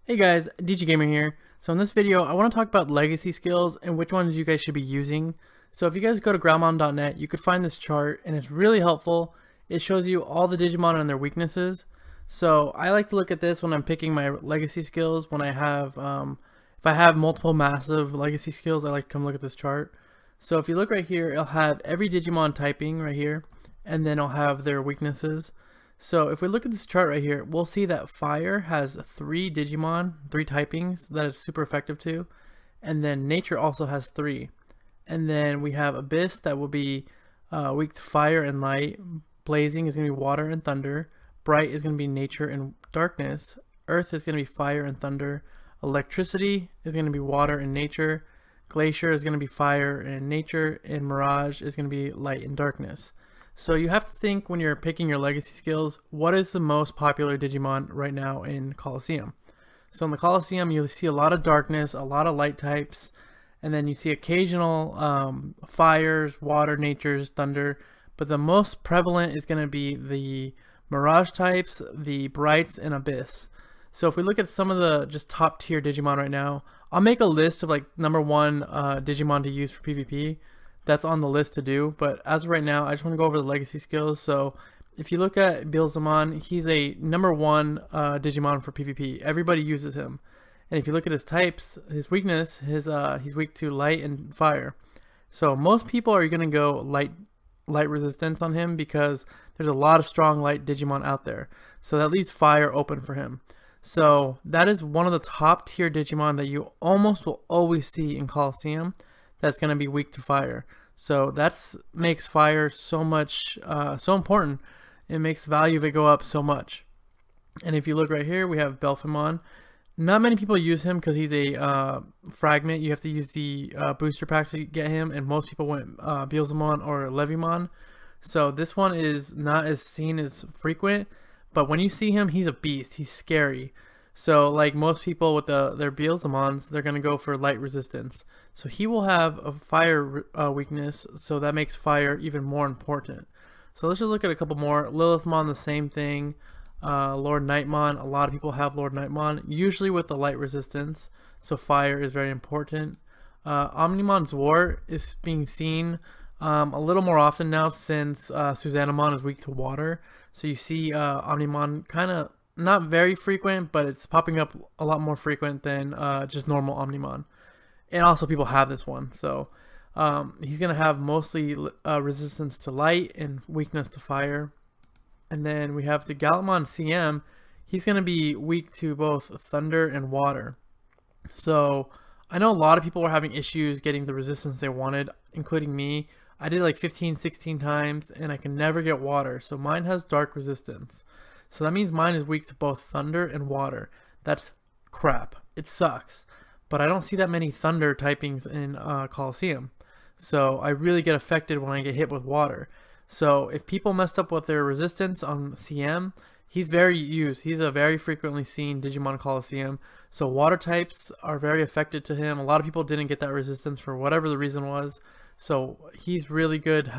Hey guys, DGamer here. So in this video, I want to talk about legacy skills and which ones you guys should be using. So if you guys go to groundmon.net, you could find this chart and it's really helpful. It shows you all the Digimon and their weaknesses. So I like to look at this when I'm picking my legacy skills. When I have, if I have multiple massive legacy skills, I like to come look at this chart. So if you look right here, it'll have every Digimon typing right here, and then it'll have their weaknesses. So if we look at this chart right here, we'll see that Fire has 3 Digimon, 3 typings that it's super effective to, and then Nature also has 3. And then we have Abyss that will be weak to Fire and Light, Blazing is going to be Water and Thunder, Bright is going to be Nature and Darkness, Earth is going to be Fire and Thunder, Electricity is going to be Water and Nature, Glacier is going to be Fire and Nature, and Mirage is going to be Light and Darkness. So you have to think when you're picking your legacy skills, what is the most popular Digimon right now in Colosseum? So in the Colosseum, you see a lot of darkness, a lot of light types, and then you see occasional fires, water, natures, thunder, but the most prevalent is going to be the Mirage types, the Brights, and Abyss. So if we look at some of the just top tier Digimon right now, I'll make a list of like #1 Digimon to use for PvP. That's on the list to do, but as of right now, I just want to go over the legacy skills. So if you look at Beelzemon, he's a #1 Digimon for PvP. Everybody uses him. And if you look at his types, his weakness, he's weak to light and fire. So most people are going to go light resistance on him because there's a lot of strong light Digimon out there. So that leaves fire open for him. So that is one of the top tier Digimon that you almost will always see in Colosseum. That's going to be weak to fire. So that's makes fire so much, so important. It makes the value of it go up so much. And if you look right here, we have Belphemon. Not many people use him because he's a fragment. You have to use the booster packs to get him, and most people went Beelzemon or Levimon. So this one is not as seen as frequent, but when you see him, he's a beast. He's scary. So like most people with their Beelzemons, they're going to go for light resistance. So he will have a fire weakness, so that makes fire even more important. So let's just look at a couple more. Lilithmon, the same thing. Lord Nightmon, a lot of people have Lord Nightmon, usually with the light resistance, so fire is very important. Omnimon Zwart is being seen a little more often now since Susanamon is weak to water. So you see Omnimon kind of not very frequent, but it's popping up a lot more frequent than just normal Omnimon. And also people have this one, so he's going to have mostly resistance to light and weakness to fire. And then we have the Galmon CM. He's going to be weak to both thunder and water. So I know a lot of people were having issues getting the resistance they wanted, including me. I did like 15, 16 times and I can never get water. So mine has dark resistance. So that means mine is weak to both thunder and water. That's crap. It sucks. But I don't see that many thunder typings in Colosseum. So I really get affected when I get hit with water. So if people messed up with their resistance on CM, he's very used. He's a very frequently seen Digimon Colosseum. So water types are very affected to him. A lot of people didn't get that resistance for whatever the reason was. So he's really good.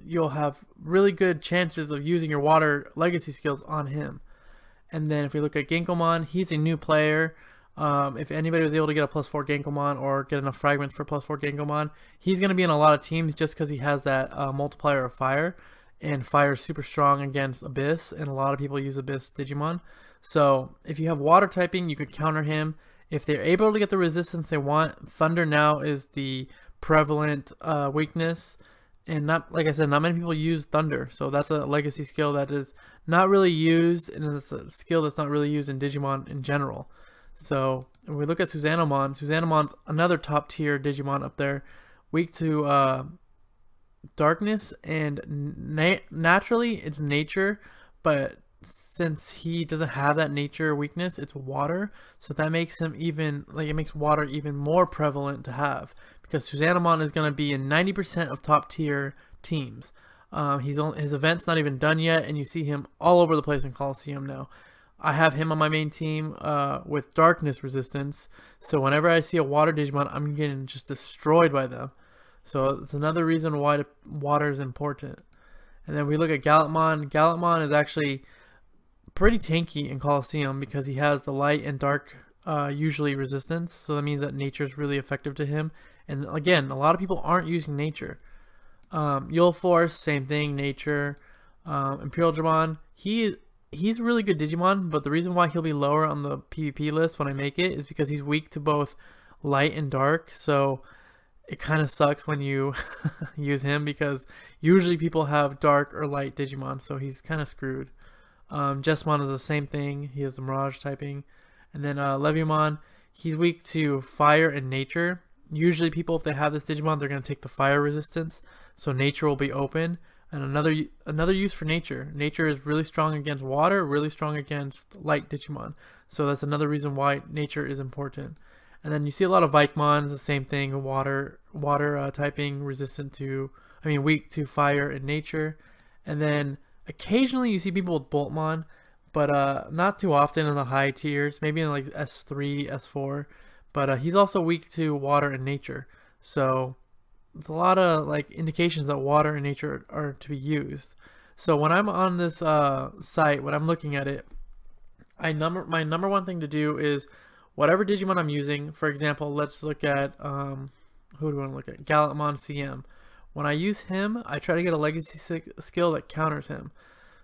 You'll have really good chances of using your water legacy skills on him. And then if we look at Genkomon, he's a new player. If anybody was able to get a +4 Genkomon or get enough fragments for +4 Genkomon, he's going to be in a lot of teams just because he has that multiplier of fire. And fire is super strong against Abyss, and a lot of people use Abyss Digimon. So if you have water typing, you could counter him. If they're able to get the resistance they want, Thunder now is the prevalent weakness. And not, like I said, not many people use Thunder. So that's a legacy skill that is not really used, and it's a skill that's not really used in Digimon in general. So when we look at Susanamon, Susanamon's another top tier Digimon up there, weak to darkness, and naturally it's nature, but since he doesn't have that nature weakness, it's water, so that makes him even, like, it makes water even more prevalent to have, because Susanamon is going to be in 90% of top tier teams. His event's not even done yet, and you see him all over the place in Colosseum now. I have him on my main team with darkness resistance, so whenever I see a water Digimon, I'm getting just destroyed by them. So it's another reason why water is important. And then we look at Gallantmon. Gallantmon is actually pretty tanky in Colosseum because he has the light and dark usually resistance. So that means that nature is really effective to him. And again, a lot of people aren't using nature. Yule Force, same thing, nature. Imperial Digimon, he's a really good Digimon, but the reason why he'll be lower on the PvP list when I make it is because he's weak to both light and dark. So it kind of sucks when you use him because usually people have dark or light Digimon, so he's kind of screwed. Jessamon is the same thing. He has the Mirage typing. And then Leviamon, he's weak to fire and nature. Usually people, if they have this Digimon, they're going to take the fire resistance, so nature will be open. And another use for nature. Nature is really strong against water, really strong against light Digimon. So that's another reason why nature is important. And then you see a lot of Vikemons, the same thing, water typing, resistant to, weak to fire and nature. And then occasionally you see people with Boltmon, but not too often in the high tiers, maybe in like S3, S4. But he's also weak to water and nature. So it's a lot of like indications that water and nature are to be used. So when I'm on this site, when I'm looking at it, my number one thing to do is whatever Digimon I'm using. For example, let's look at who do we want to look at? Gallantmon CM. When I use him, I try to get a legacy skill that counters him.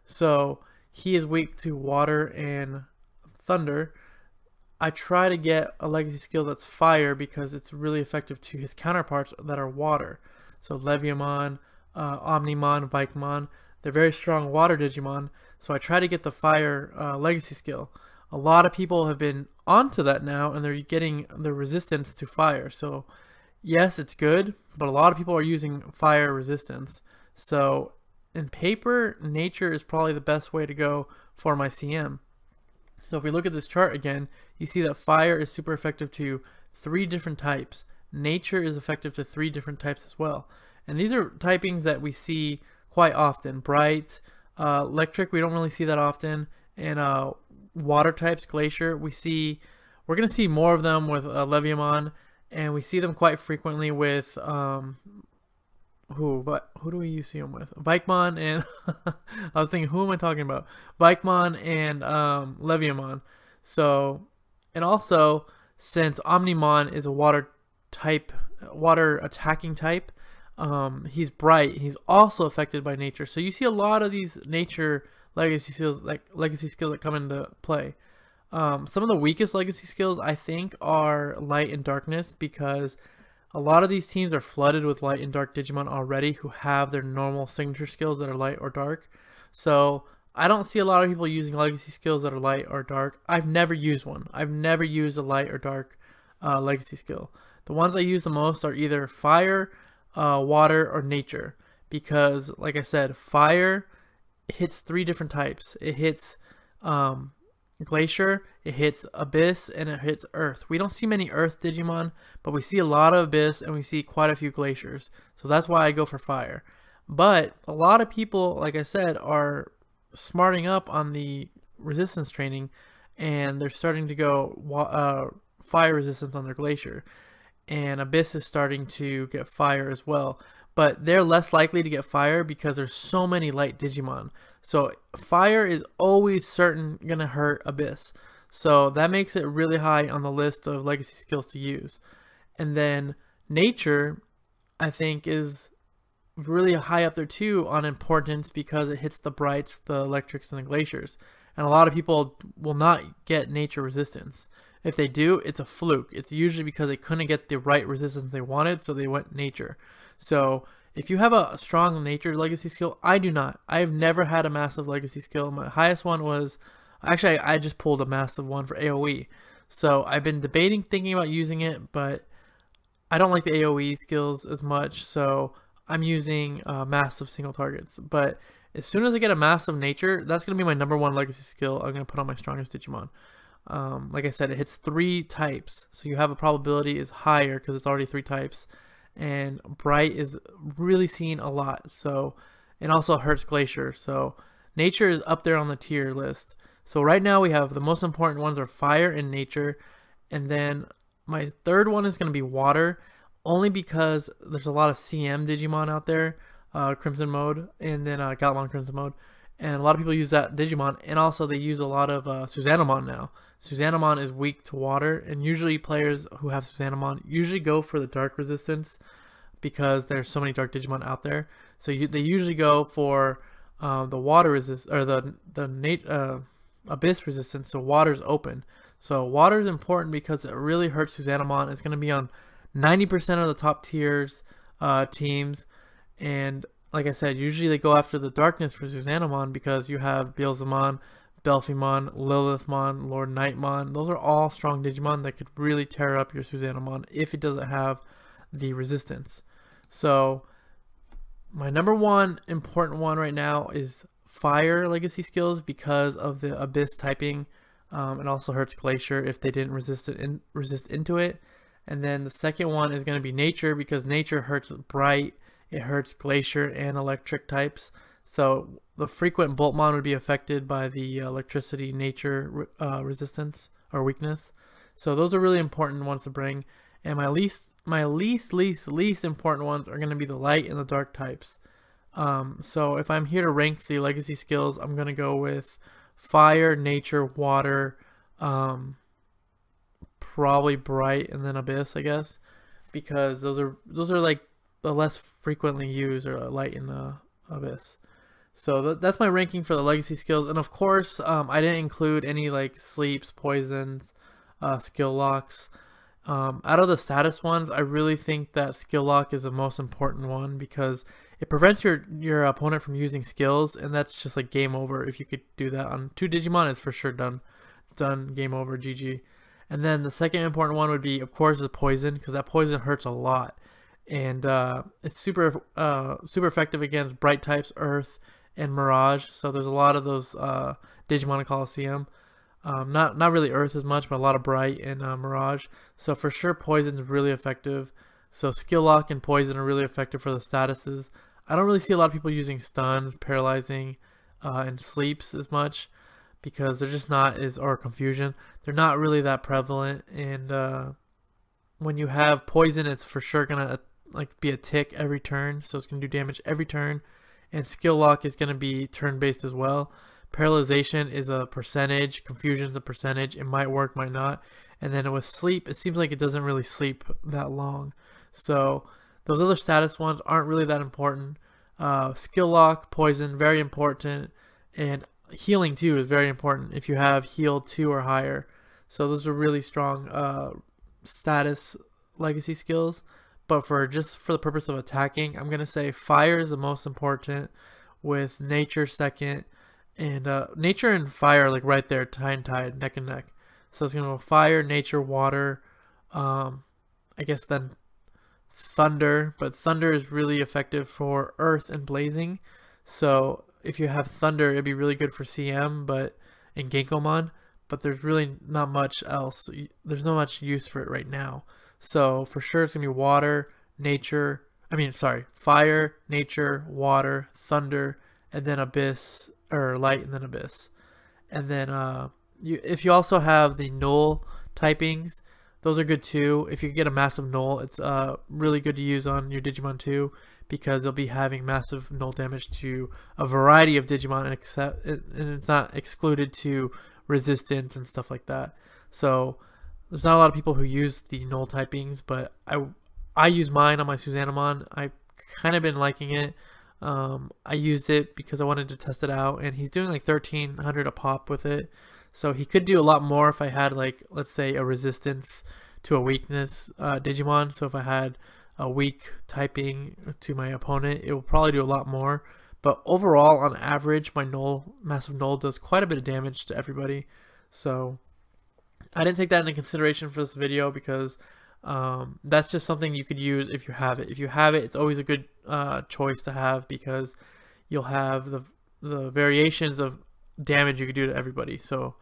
So he is weak to water and thunder. I try to get a legacy skill that's fire because it's really effective to his counterparts that are water. So Leviamon, Omnimon, Vikemon, they're very strong water Digimon. So I try to get the fire legacy skill. A lot of people have been onto that now and they're getting the resistance to fire. So yes, it's good, but a lot of people are using fire resistance. So in paper, nature is probably the best way to go for my CM. So if we look at this chart again, you see that fire is super effective to 3 different types. Nature is effective to 3 different types as well. And these are typings that we see quite often. Bright, electric, we don't really see that often. And water types, glacier, we're going to see more of them with Leviamon. And we see them quite frequently with, who do we see them with? Vikemon and, I was thinking, who am I talking about? Vikemon and Leviamon. So, and also, since Omnimon is a water attacking type, he's bright. He's also affected by nature. So you see a lot of these nature legacy skills that come into play. Some of the weakest legacy skills I think are light and darkness, because a lot of these teams are flooded with light and dark Digimon already who have their normal signature skills that are light or dark. So I don't see a lot of people using legacy skills that are light or dark. I've never used one. I've never used a light or dark legacy skill. The ones I use the most are either fire, water, or nature. Because, like I said, fire hits 3 different types. It hits glacier, it hits abyss, and it hits earth. We don't see many earth Digimon, but we see a lot of abyss and we see quite a few glaciers. So that's why I go for fire. But a lot of people, like I said, are smarting up on the resistance training, and they're starting to go fire resistance on their glacier, and abyss is starting to get fire as well. But they're less likely to get fire because there's so many light Digimon. So fire is always gonna hurt abyss. So that makes it really high on the list of legacy skills to use. And then nature, I think, is really high up there too on importance because it hits the brights, the electrics, and the glaciers. And a lot of people will not get nature resistance. If they do, it's a fluke. It's usually because they couldn't get the right resistance they wanted, so they went nature. So if you have a strong nature legacy skill, I do not. I've never had a massive legacy skill. My highest one was, actually I just pulled a massive one for AoE. So I've been debating, thinking about using it, but I don't like the AoE skills as much, so I'm using massive single targets. But as soon as I get a massive nature, that's going to be my number 1 legacy skill I'm going to put on my strongest Digimon. Like I said, it hits 3 types, so you have a probability is higher because it's already 3 types. And bright is really seen a lot, so, and also hurts glacier. So nature is up there on the tier list. So right now we have the most important ones are fire and nature, and then my third one is going to be water, only because there's a lot of CM Digimon out there, Crimson Mode, and then Gallantmon Crimson Mode, and a lot of people use that Digimon, and also they use a lot of Susanamon now. Susanamon is weak to water, and usually players who have Susanamon usually go for the dark resistance because there's so many dark Digimon out there. So they usually go for the water resist, or the abyss resistance. So water's open. So water is important because it really hurts Susanamon. It's going to be on 90% of the top tiers teams, and like I said, usually they go after the darkness for Susanamon because you have Beelzemon, Belphimon, Lilithmon, Lord Nightmon. Those are all strong Digimon that could really tear up your Susanamon if it doesn't have the resistance. So my number one important one right now is Fire legacy skills because of the Abyss typing. It also hurts Glacier if they didn't resist into it. And then the second one is going to be Nature because Nature hurts Bright, it hurts Glacier and Electric types. So the frequent Boltmon would be affected by the electricity nature resistance or weakness. So those are really important ones to bring. And my least important ones are going to be the light and the dark types. So if I'm here to rank the legacy skills, I'm going to go with Fire, Nature, Water, probably Bright, and then Abyss, I guess, because those are like the less frequently used, or light in the Abyss. So that's my ranking for the legacy skills. And of course, I didn't include any like sleeps, poisons, skill locks. Out of the status ones, I really think that skill lock is the most important one because it prevents your opponent from using skills, and that's just like game over. If you could do that on 2 Digimon, it's for sure done, game over, GG. And then the second important one would be, of course, the poison, because that poison hurts a lot, and it's super effective against bright types, Earth, and Mirage. So there's a lot of those Digimon in Colosseum. Not really Earth as much, but a lot of Bright and Mirage. So for sure, Poison is really effective. So Skill Lock and Poison are really effective for the statuses. I don't really see a lot of people using Stuns, Paralyzing, and Sleeps as much because they're just not or Confusion. They're not really that prevalent. And when you have Poison, it's for sure gonna like be a tick every turn, so it's gonna do damage every turn. And Skill Lock is gonna be turn-based as well. Paralyzation is a percentage, Confusion is a percentage. It might work, might not. And then with Sleep, it seems like it doesn't really sleep that long. So those other status ones aren't really that important. Skill Lock, Poison, very important. And Healing too is very important if you have Heal 2 or higher. So those are really strong status legacy skills. But just for the purpose of attacking, I'm going to say Fire is the most important, with Nature second. And Nature and Fire are like right there, tied, neck and neck. So it's going to go Fire, Nature, Water, I guess then Thunder. But Thunder is really effective for Earth and Blazing. So if you have Thunder, it'd be really good for CM and Genkomon. But there's really not much else. There's not much use for it right now. So for sure it's going to be Water, Fire, Nature, Water, Thunder, and then Abyss, or Light and then Abyss. And then if you also have the Null typings, those are good too. If you get a massive Null, it's really good to use on your Digimon too, because they'll be having massive Null damage to a variety of Digimon, and it's not excluded to resistance and stuff like that. So there's not a lot of people who use the Null typings, but I use mine on my Susanamon. I've kind of been liking it. I used it because I wanted to test it out, and he's doing like 1300 a pop with it. So he could do a lot more if I had, like, let's say a resistance to a weakness Digimon. So if I had a weak typing to my opponent, it will probably do a lot more. But overall, on average, my massive Null does quite a bit of damage to everybody. So I didn't take that into consideration for this video because that's just something you could use if you have it. If you have it, it's always a good choice to have, because you'll have the variations of damage you could do to everybody. So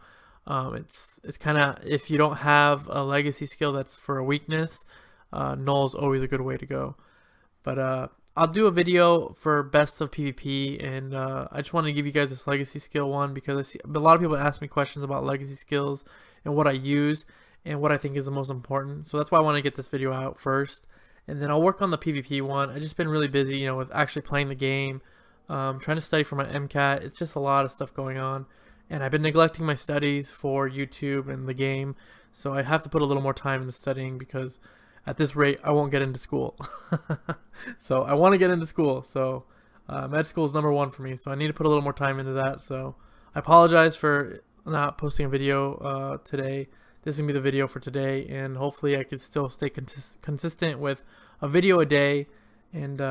it's kind of, if you don't have a legacy skill that's for a weakness, Null is always a good way to go. But I'll do a video for best of PvP, and I just wanted to give you guys this legacy skill one because I see a lot of people ask me questions about legacy skills and what I use and what I think is the most important. So that's why I want to get this video out first, and then I'll work on the PvP one. I've just been really busy, with actually playing the game, trying to study for my MCAT. It's just a lot of stuff going on, and I've been neglecting my studies for YouTube and the game, so I have to put a little more time into studying because at this rate I won't get into school. So I want to get into school, so med school is #1 for me, so I need to put a little more time into that. So I apologize for not posting a video today. This is going to be the video for today, and hopefully I can still stay consistent with a video a day, and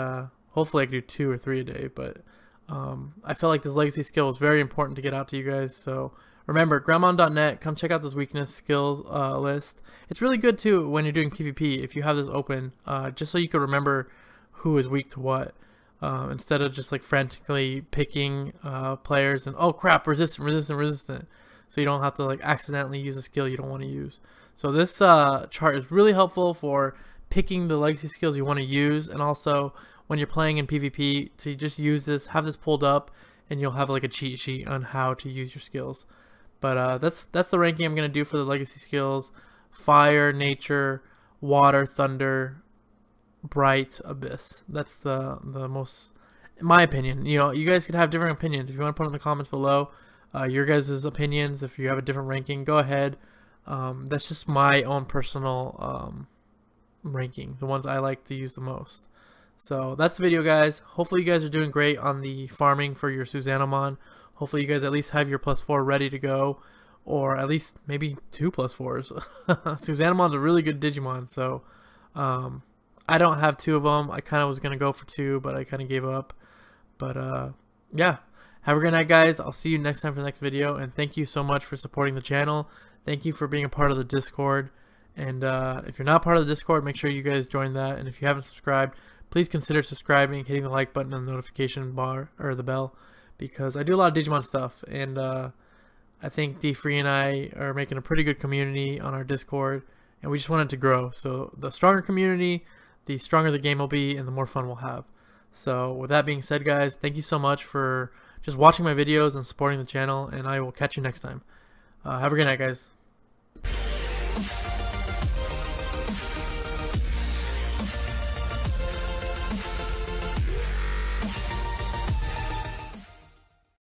hopefully I can do 2 or 3 a day. But I feel like this legacy skill is very important to get out to you guys. So remember, groundmon.net, come check out this weakness skills list. It's really good too when you're doing PvP if you have this open, just so you can remember who is weak to what, instead of just like frantically picking players and, oh crap, resistant. So you don't have to like accidentally use a skill you don't want to use. So this chart is really helpful for picking the legacy skills you want to use, and also when you're playing in PvP to just use this, have this pulled up, and you'll have like a cheat sheet on how to use your skills. But that's the ranking I'm gonna do for the legacy skills: fire, nature, water, thunder, bright, abyss. That's the most, in my opinion. You know, you guys could have different opinions. If you want to put in the comments below your guys' opinions, if you have a different ranking, go ahead. That's just my own personal ranking, the ones I like to use the most. So that's the video, guys. Hopefully you guys are doing great on the farming for your Susanamon. Hopefully you guys at least have your +4 ready to go, or at least maybe 2 +4s. Susanamon's a really good Digimon, so I don't have 2 of them. I kind of was going to go for 2, but I kind of gave up. But yeah, have a great night, guys. I'll see you next time for the next video, and thank you so much for supporting the channel. Thank you for being a part of the Discord, and if you're not part of the Discord, make sure you guys join that, and if you haven't subscribed, please consider subscribing, hitting the like button and the notification bar, or the bell, because I do a lot of Digimon stuff, and I think D3 and I are making a pretty good community on our Discord, and we just want it to grow. So the stronger community, the stronger the game will be, and the more fun we'll have. So with that being said, guys, thank you so much for just watching my videos and supporting the channel, and I will catch you next time. Have a good night, guys.